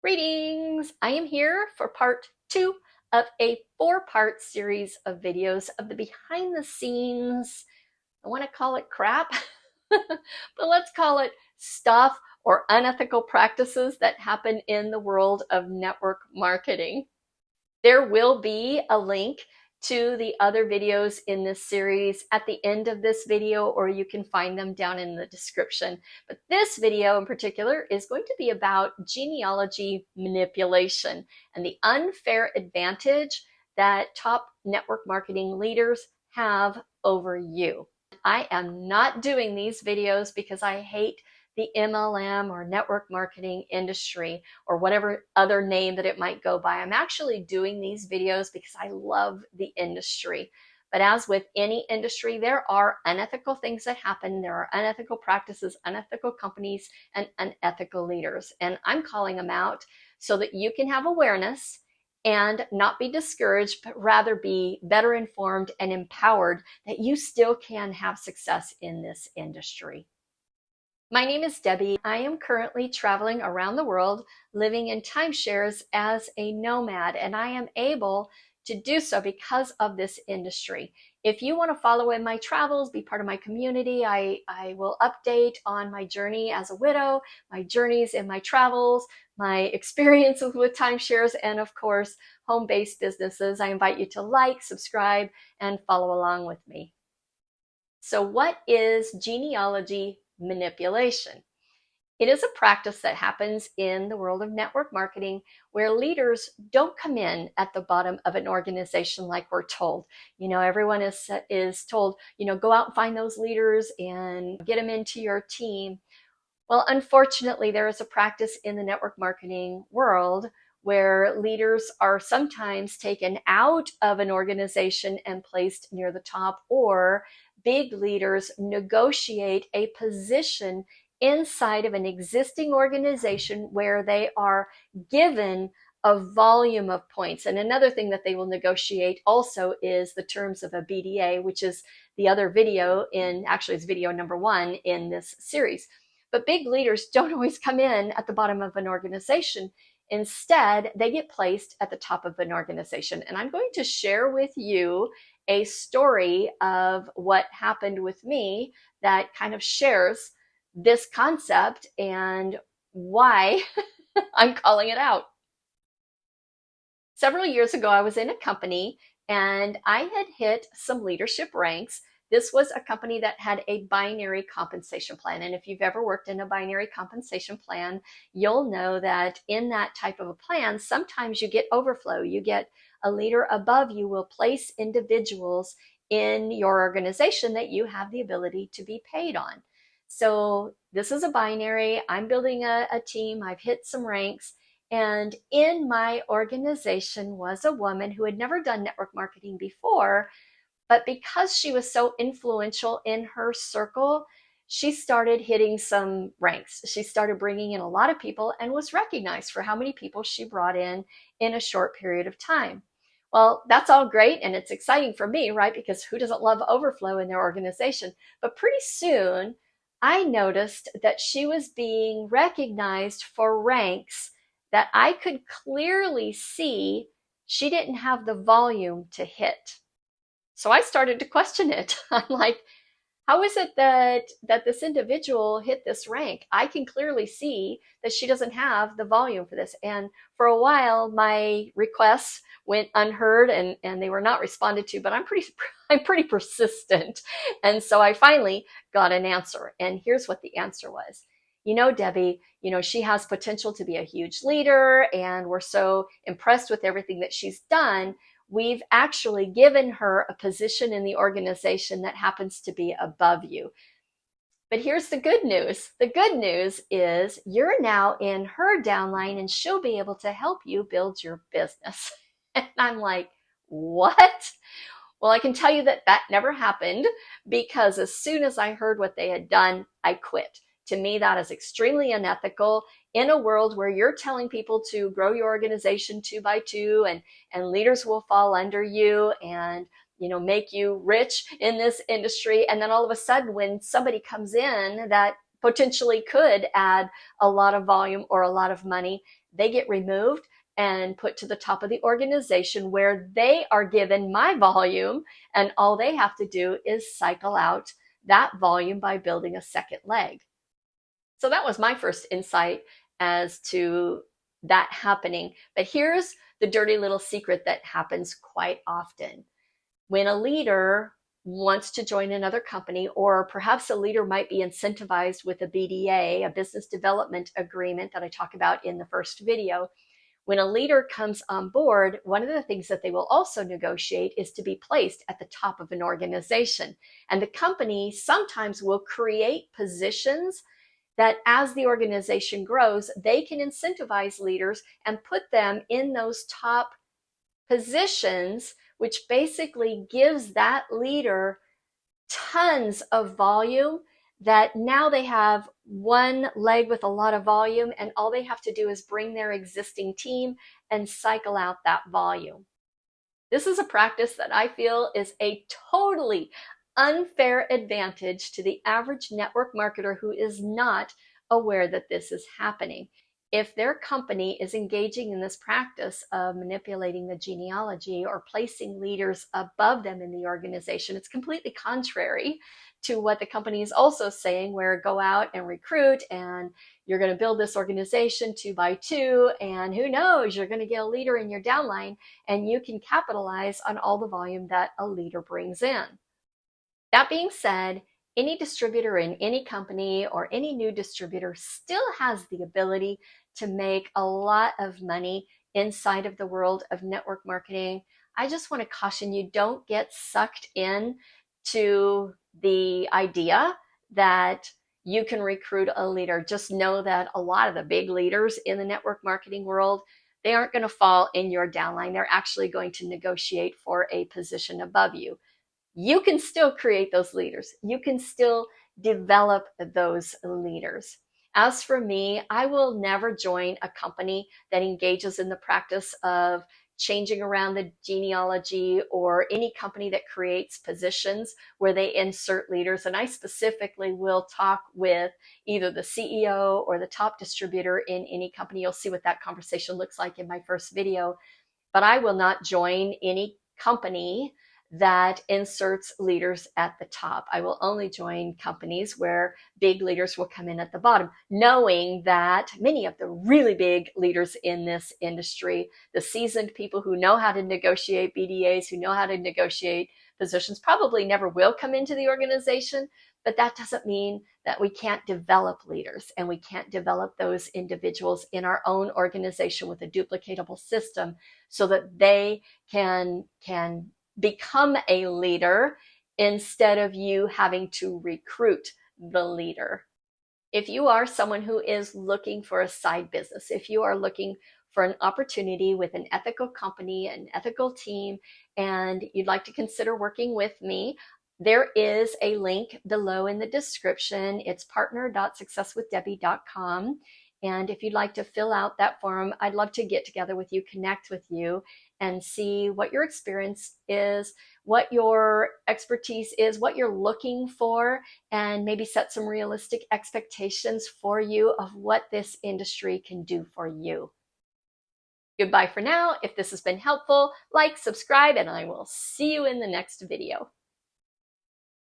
Greetings! I am here for part 2 of a 4-part series of videos of the behind the scenes, I want to call it crap, but let's call it stuff or unethical practices that happen in the world of network marketing. There will be a link to the other videos in this series at the end of this video, or you can find them down in the description. But this video in particular is going to be about genealogy manipulation and the unfair advantage that top network marketing leaders have over you. I am not doing these videos because I hate the MLM or network marketing industry or whatever other name that it might go by. I'm actually doing these videos because I love the industry. But as with any industry, there are unethical things that happen. There are unethical practices, unethical companies, and unethical leaders. And I'm calling them out so that you can have awareness and not be discouraged, but rather be better informed and empowered that you still can have success in this industry. My name is Debbie. I am currently traveling around the world, living in timeshares as a nomad, and I am able to do so because of this industry. If you want to follow in my travels, be part of my community, I will update on my journey as a widow, my journeys in my travels, my experiences with timeshares, and of course, home-based businesses. I invite you to like, subscribe, and follow along with me. So what is genealogy manipulation? It is a practice that happens in the world of network marketing where leaders don't come in at the bottom of an organization like we're told. Everyone is told, go out and find those leaders and get them into your team. Well, unfortunately, there is a practice in the network marketing world where leaders are sometimes taken out of an organization and placed near the top, or big leaders negotiate a position inside of an existing organization where they are given a volume of points. And another thing that they will negotiate also is the terms of a BDA, which is the other video actually it's video number 1 in this series. But big leaders don't always come in at the bottom of an organization. Instead, they get placed at the top of an organization. And I'm going to share with you a story of what happened with me that kind of shares this concept and why I'm calling it out. Several years ago, I was in a company and I had hit some leadership ranks. This was a company that had a binary compensation plan. And if you've ever worked in a binary compensation plan, you'll know that in that type of a plan, sometimes you get overflow. You get a leader above you will place individuals in your organization that you have the ability to be paid on. So this is a binary. I'm building a team. I've hit some ranks. And in my organization was a woman who had never done network marketing before. But because she was so influential in her circle, she started hitting some ranks. She started bringing in a lot of people and was recognized for how many people she brought in a short period of time. Well, that's all great and it's exciting for me, right? Because who doesn't love overflow in their organization? But pretty soon, I noticed that she was being recognized for ranks that I could clearly see she didn't have the volume to hit. So I started to question it. I'm like, how is it that this individual hit this rank? I can clearly see that she doesn't have the volume for this. And for a while, my requests went unheard and they were not responded to, but I'm pretty persistent. And so I finally got an answer. And here's what the answer was. Debbie, she has potential to be a huge leader and we're so impressed with everything that she's done. We've actually given her a position in the organization that happens to be above you. But here's the good news. The good news is you're now in her downline and she'll be able to help you build your business. And I'm like, what? Well, I can tell you that never happened because as soon as I heard what they had done, I quit. To me, that is extremely unethical in a world where you're telling people to grow your organization 2 by 2 and leaders will fall under you and make you rich in this industry. And then all of a sudden, when somebody comes in that potentially could add a lot of volume or a lot of money, they get removed and put to the top of the organization where they are given my volume, and all they have to do is cycle out that volume by building a second leg. So that was my first insight as to that happening. But here's the dirty little secret that happens quite often. When a leader wants to join another company, or perhaps a leader might be incentivized with a BDA, a business development agreement that I talk about in the first video. When a leader comes on board, one of the things that they will also negotiate is to be placed at the top of an organization. And the company sometimes will create positions that as the organization grows, they can incentivize leaders and put them in those top positions, which basically gives that leader tons of volume, that now they have one leg with a lot of volume, and all they have to do is bring their existing team and cycle out that volume. This is a practice that I feel is a totally unfair advantage to the average network marketer who is not aware that this is happening. If their company is engaging in this practice of manipulating the genealogy or placing leaders above them in the organization, it's completely contrary to what the company is also saying, where go out and recruit, and you're going to build this organization 2 by 2, and who knows, you're going to get a leader in your downline, and you can capitalize on all the volume that a leader brings in. That being said, any distributor in any company or any new distributor still has the ability to make a lot of money inside of the world of network marketing. I just want to caution you, don't get sucked in to the idea that you can recruit a leader. Just know that a lot of the big leaders in the network marketing world, they aren't going to fall in your downline. They're actually going to negotiate for a position above you. You can still create those leaders. You can still develop those leaders. As for me, I will never join a company that engages in the practice of changing around the genealogy, or any company that creates positions where they insert leaders. And I specifically will talk with either the CEO or the top distributor in any company. You'll see what that conversation looks like in my first video. But I will not join any company that inserts leaders at the top. I will only join companies where big leaders will come in at the bottom, knowing that many of the really big leaders in this industry, the seasoned people who know how to negotiate BDAs, who know how to negotiate positions, probably never will come into the organization. But that doesn't mean that we can't develop leaders, and we can't develop those individuals in our own organization with a duplicatable system so that they can become a leader instead of you having to recruit the leader. If you are someone who is looking for a side business, if you are looking for an opportunity with an ethical company, an ethical team, and you'd like to consider working with me, there is a link below in the description. It's partner.successwithdebbie.com. And if you'd like to fill out that form, I'd love to get together with you, connect with you, and see what your experience is, what your expertise is, what you're looking for, and maybe set some realistic expectations for you of what this industry can do for you. Goodbye for now. If this has been helpful, like, subscribe, and I will see you in the next video.